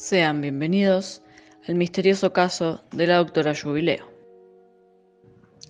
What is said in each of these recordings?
Sean bienvenidos al misterioso caso de la doctora Jubileo.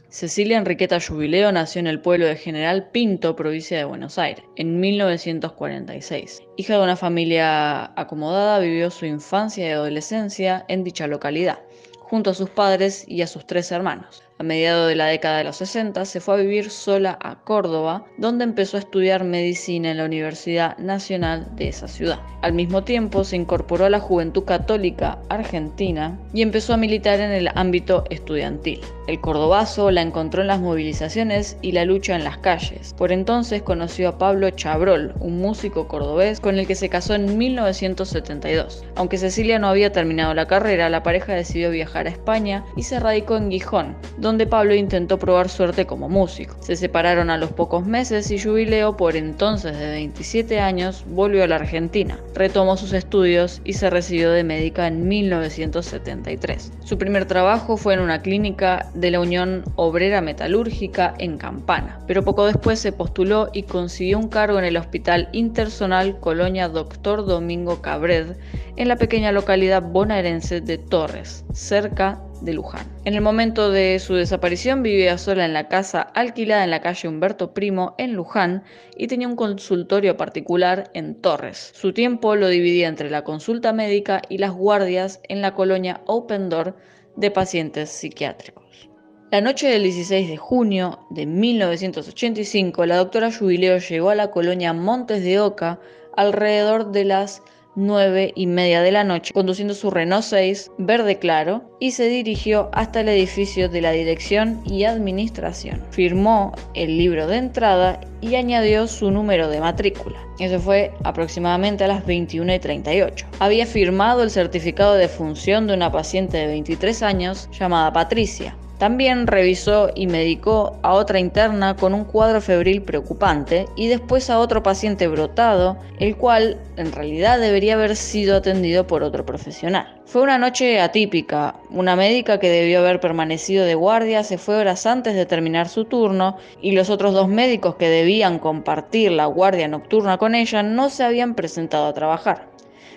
Cecilia Enriqueta Jubileo nació en el pueblo de General Pinto, provincia de Buenos Aires, en 1946. Hija de una familia acomodada, vivió su infancia y adolescencia en dicha localidad, junto a sus padres y a sus 3 hermanos. A mediados de la década de los 60 se fue a vivir sola a Córdoba, donde empezó a estudiar medicina en la Universidad Nacional de esa ciudad. Al mismo tiempo se incorporó a la Juventud Católica Argentina y empezó a militar en el ámbito estudiantil. El cordobazo la encontró en las movilizaciones y la lucha en las calles. Por entonces conoció a Pablo Chabrol, un músico cordobés con el que se casó en 1972. Aunque Cecilia no había terminado la carrera, la pareja decidió viajar a España y se radicó en Gijón, donde Pablo intentó probar suerte como músico. Se separaron a los pocos meses y Jubileo, por entonces de 27 años, volvió a la Argentina. Retomó sus estudios y se recibió de médica en 1973. Su primer trabajo fue en una clínica de la Unión Obrera Metalúrgica en Campana, pero poco después se postuló y consiguió un cargo en el Hospital Intersonal Colonia Dr. Domingo Cabred, en la pequeña localidad bonaerense de Torres, cerca de Luján. En el momento de su desaparición vivía sola en la casa alquilada en la calle Humberto Primo en Luján y tenía un consultorio particular en Torres. Su tiempo lo dividía entre la consulta médica y las guardias en la colonia Open Door de pacientes psiquiátricos. La noche del 16 de junio de 1985, la doctora Jubileo llegó a la colonia Montes de Oca alrededor de las 9:30 de la noche, conduciendo su Renault 6 verde claro, y se dirigió hasta el edificio de la Dirección y Administración. Firmó el libro de entrada y añadió su número de matrícula. Eso fue aproximadamente a las 21:38. Había firmado el certificado de función de una paciente de 23 años llamada Patricia. También revisó y medicó a otra interna con un cuadro febril preocupante y después a otro paciente brotado, el cual en realidad debería haber sido atendido por otro profesional. Fue una noche atípica. Una médica que debió haber permanecido de guardia se fue horas antes de terminar su turno y los otros 2 médicos que debían compartir la guardia nocturna con ella no se habían presentado a trabajar.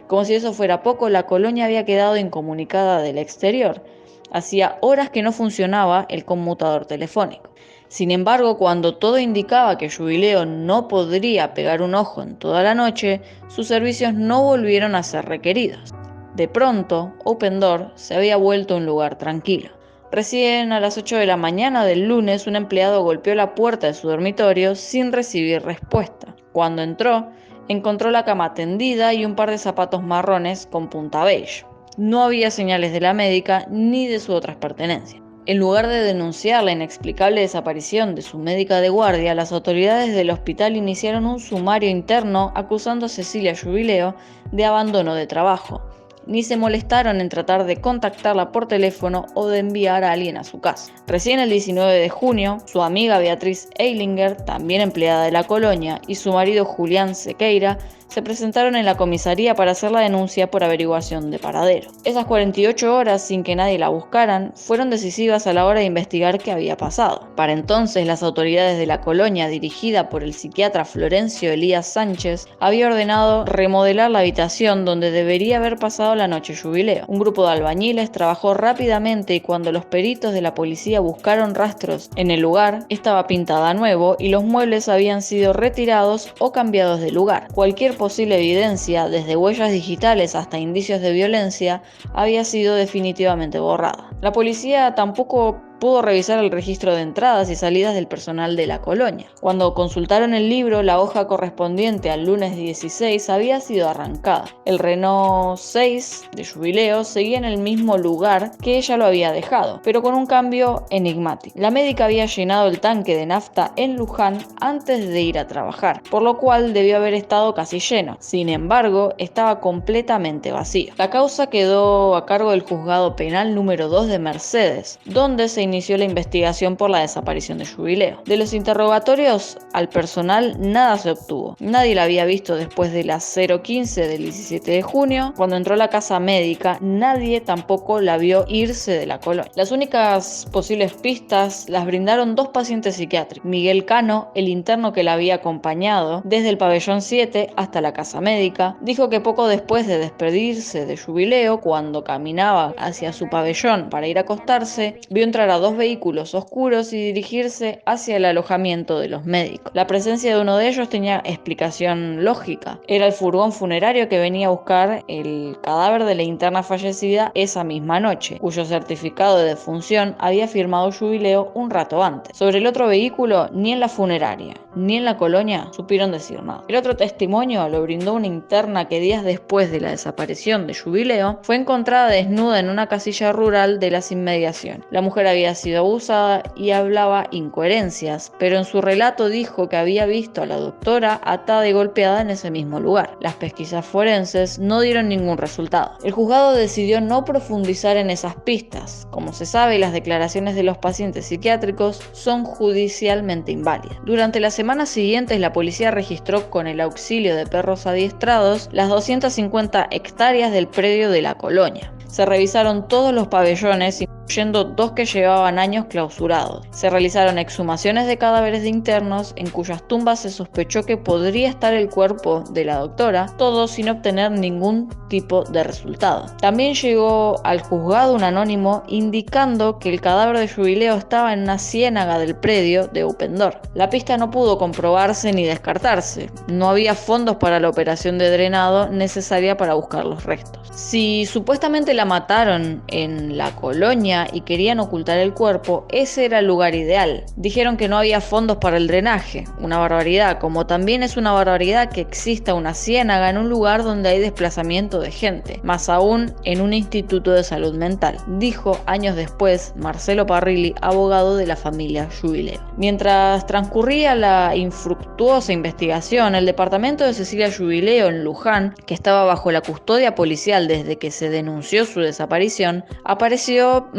Como si eso fuera poco, la colonia había quedado incomunicada del exterior. Hacía horas que no funcionaba el conmutador telefónico. Sin embargo, cuando todo indicaba que Jubileo no podría pegar un ojo en toda la noche, sus servicios no volvieron a ser requeridos. De pronto, Open Door se había vuelto un lugar tranquilo. Recién a las 8 de la mañana del lunes, un empleado golpeó la puerta de su dormitorio sin recibir respuesta. Cuando entró, encontró la cama tendida y un par de zapatos marrones con punta beige. No había señales de la médica ni de sus otras pertenencias. En lugar de denunciar la inexplicable desaparición de su médica de guardia, las autoridades del hospital iniciaron un sumario interno acusando a Cecilia Jubileo de abandono de trabajo. Ni se molestaron en tratar de contactarla por teléfono o de enviar a alguien a su casa. Recién el 19 de junio, su amiga Beatriz Eilinger, también empleada de la colonia, y su marido Julián Sequeira se presentaron en la comisaría para hacer la denuncia por averiguación de paradero. Esas 48 horas, sin que nadie la buscaran, fueron decisivas a la hora de investigar qué había pasado. Para entonces, las autoridades de la colonia, dirigida por el psiquiatra Florencio Elías Sánchez, había ordenado remodelar la habitación donde debería haber pasado la noche Jubileo. Un grupo de albañiles trabajó rápidamente y cuando los peritos de la policía buscaron rastros en el lugar, estaba pintada a nuevo y los muebles habían sido retirados o cambiados de lugar. Cualquier posible evidencia, desde huellas digitales hasta indicios de violencia, había sido definitivamente borrada. La policía tampoco pudo revisar el registro de entradas y salidas del personal de la colonia. Cuando consultaron el libro, la hoja correspondiente al lunes 16 había sido arrancada. El Renault 6 de Jubileo seguía en el mismo lugar que ella lo había dejado, pero con un cambio enigmático. La médica había llenado el tanque de nafta en Luján antes de ir a trabajar, por lo cual debió haber estado casi lleno. Sin embargo, estaba completamente vacío. La causa quedó a cargo del juzgado penal número 2 de Mercedes, donde se inició la investigación por la desaparición de Jubileo. De los interrogatorios al personal nada se obtuvo. Nadie la había visto después de las 0:15 del 17 de junio. Cuando entró a la casa médica, nadie tampoco la vio irse de la colonia. Las únicas posibles pistas las brindaron dos pacientes psiquiátricos. Miguel Cano, el interno que la había acompañado desde el pabellón 7 hasta la casa médica, dijo que poco después de despedirse de Jubileo, cuando caminaba hacia su pabellón para ir a acostarse, vio entrar a dos vehículos oscuros y dirigirse hacia el alojamiento de los médicos. La presencia de uno de ellos tenía explicación lógica. Era el furgón funerario que venía a buscar el cadáver de la interna fallecida esa misma noche, cuyo certificado de defunción había firmado Jubileo un rato antes. Sobre el otro vehículo, ni en la funeraria ni en la colonia supieron decir nada. El otro testimonio lo brindó una interna que días después de la desaparición de Jubileo fue encontrada desnuda en una casilla rural de las inmediaciones. La mujer había sido abusada y hablaba incoherencias, pero en su relato dijo que había visto a la doctora atada y golpeada en ese mismo lugar. Las pesquisas forenses no dieron ningún resultado. El juzgado decidió no profundizar en esas pistas. Como se sabe, las declaraciones de los pacientes psiquiátricos son judicialmente inválidas. Durante las semanas siguientes, la policía registró con el auxilio de perros adiestrados las 250 hectáreas del predio de la colonia. Se revisaron todos los pabellones, incluyendo dos que llevaban años clausurados. Se realizaron exhumaciones de cadáveres de internos en cuyas tumbas se sospechó que podría estar el cuerpo de la doctora, todo sin obtener ningún tipo de resultado. También llegó al juzgado un anónimo indicando que el cadáver de Jubileo estaba en una ciénaga del predio de Upendorf. La pista no pudo comprobarse ni descartarse. No había fondos para la operación de drenado necesaria para buscar los restos. Si supuestamente la mataron en la colonia y querían ocultar el cuerpo, ese era el lugar ideal. Dijeron que no había fondos para el drenaje, una barbaridad, como también es una barbaridad que exista una ciénaga en un lugar donde hay desplazamiento de gente, más aún en un instituto de salud mental, dijo años después Marcelo Parrilli, abogado de la familia Jubileo. Mientras transcurría la infructuosa investigación, el departamento de Cecilia Jubileo en Luján, que estaba bajo la custodia policial desde que se denunció su desaparición, apareció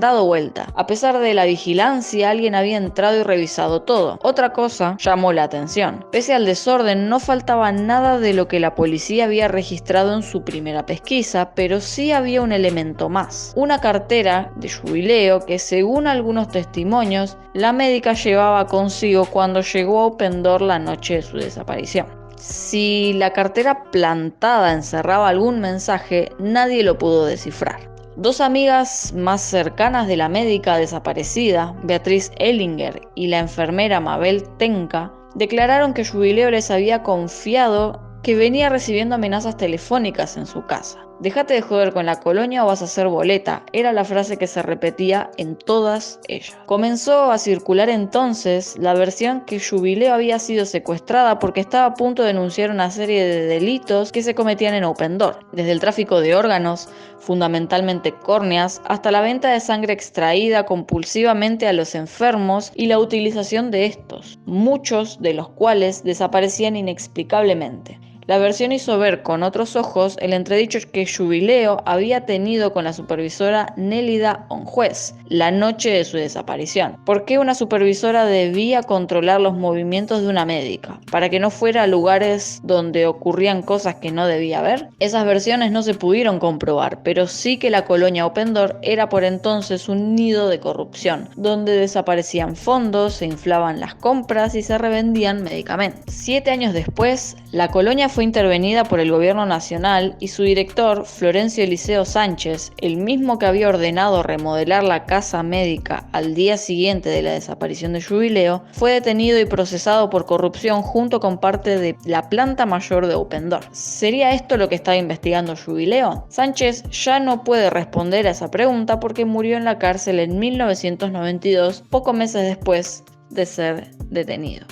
dado vuelta. A pesar de la vigilancia, alguien había entrado y revisado todo. Otra cosa llamó la atención. Pese al desorden, no faltaba nada de lo que la policía había registrado en su primera pesquisa, pero sí había un elemento más. Una cartera de Jubileo que, según algunos testimonios, la médica llevaba consigo cuando llegó a Upendorf la noche de su desaparición. Si la cartera plantada encerraba algún mensaje, nadie lo pudo descifrar. Dos amigas más cercanas de la médica desaparecida, Beatriz Ellinger y la enfermera Mabel Tenca, declararon que Jubileo les había confiado que venía recibiendo amenazas telefónicas en su casa. «Déjate de joder con la colonia o vas a ser boleta», era la frase que se repetía en todas ellas. Comenzó a circular entonces la versión que Jubileo había sido secuestrada porque estaba a punto de denunciar una serie de delitos que se cometían en Upendorf, desde el tráfico de órganos, fundamentalmente córneas, hasta la venta de sangre extraída compulsivamente a los enfermos y la utilización de estos, muchos de los cuales desaparecían inexplicablemente. La versión hizo ver con otros ojos el entredicho que Jubileo había tenido con la supervisora Nélida Onjuez la noche de su desaparición. ¿Por qué una supervisora debía controlar los movimientos de una médica? ¿Para que no fuera a lugares donde ocurrían cosas que no debía haber? Esas versiones no se pudieron comprobar, pero sí que la colonia Upendorf era por entonces un nido de corrupción, donde desaparecían fondos, se inflaban las compras y se revendían medicamentos. 7 años después, la colonia fue intervenida por el gobierno nacional y su director, Florencio Eliseo Sánchez, el mismo que había ordenado remodelar la casa médica al día siguiente de la desaparición de Jubileo, fue detenido y procesado por corrupción junto con parte de la planta mayor de Upendorf. ¿Sería esto lo que estaba investigando Jubileo? Sánchez ya no puede responder a esa pregunta porque murió en la cárcel en 1992, pocos meses después de ser detenido.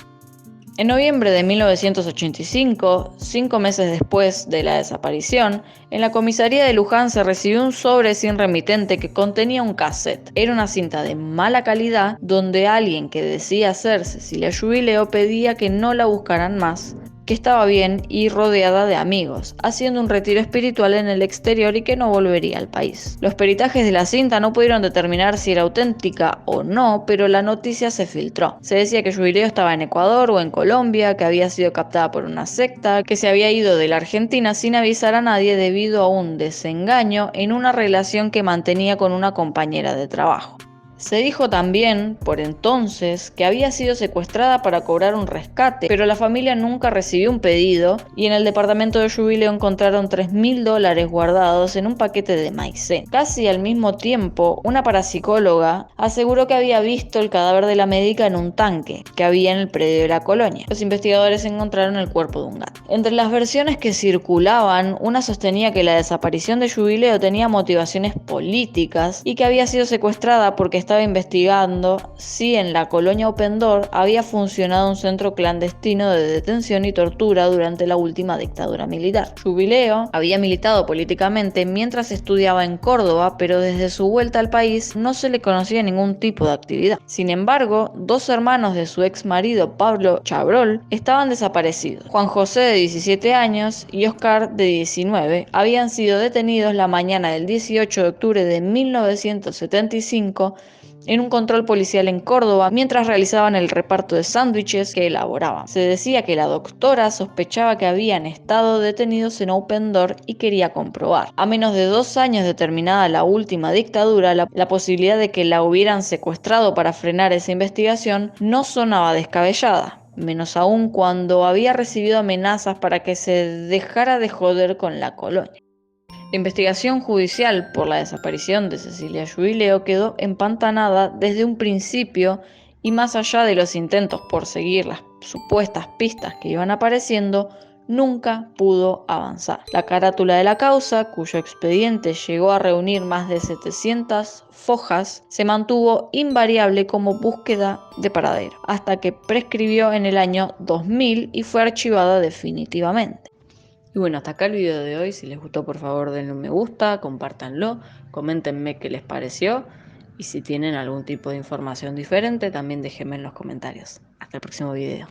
En noviembre de 1985, 5 meses después de la desaparición, en la comisaría de Luján se recibió un sobre sin remitente que contenía un cassette. Era una cinta de mala calidad donde alguien que decía ser Cecilia Jubileo pedía que no la buscaran más que estaba bien y rodeada de amigos, haciendo un retiro espiritual en el exterior y que no volvería al país. Los peritajes de la cinta no pudieron determinar si era auténtica o no, pero la noticia se filtró. Se decía que Jubileo estaba en Ecuador o en Colombia, que había sido captada por una secta, que se había ido de la Argentina sin avisar a nadie debido a un desengaño en una relación que mantenía con una compañera de trabajo. Se dijo también, por entonces, que había sido secuestrada para cobrar un rescate, pero la familia nunca recibió un pedido y en el departamento de Jubileo encontraron $3.000 guardados en un paquete de maicena. Casi al mismo tiempo, una parapsicóloga aseguró que había visto el cadáver de la médica en un tanque que había en el predio de la colonia. Los investigadores encontraron el cuerpo de un gato. Entre las versiones que circulaban, una sostenía que la desaparición de Jubileo tenía motivaciones políticas y que había sido secuestrada porque estaba investigando si en la colonia Open Door había funcionado un centro clandestino de detención y tortura durante la última dictadura militar. Jubileo había militado políticamente mientras estudiaba en Córdoba, pero desde su vuelta al país no se le conocía ningún tipo de actividad. Sin embargo, dos hermanos de su ex marido, Pablo Chabrol, estaban desaparecidos. Juan José, de 17 años, y Oscar, de 19, habían sido detenidos la mañana del 18 de octubre de 1975 en un control policial en Córdoba mientras realizaban el reparto de sándwiches que elaboraban. Se decía que la doctora sospechaba que habían estado detenidos en Open Door y quería comprobar. A menos de 2 años de terminada la última dictadura, la posibilidad de que la hubieran secuestrado para frenar esa investigación no sonaba descabellada, menos aún cuando había recibido amenazas para que se dejara de joder con la colonia. La investigación judicial por la desaparición de Cecilia Jubileo quedó empantanada desde un principio y más allá de los intentos por seguir las supuestas pistas que iban apareciendo, nunca pudo avanzar. La carátula de la causa, cuyo expediente llegó a reunir más de 700 fojas, se mantuvo invariable como búsqueda de paradero, hasta que prescribió en el año 2000 y fue archivada definitivamente. Y bueno, hasta acá el video de hoy. Si les gustó, por favor denle un me gusta, compártanlo, coméntenme qué les pareció y si tienen algún tipo de información diferente, también déjenme en los comentarios. Hasta el próximo video.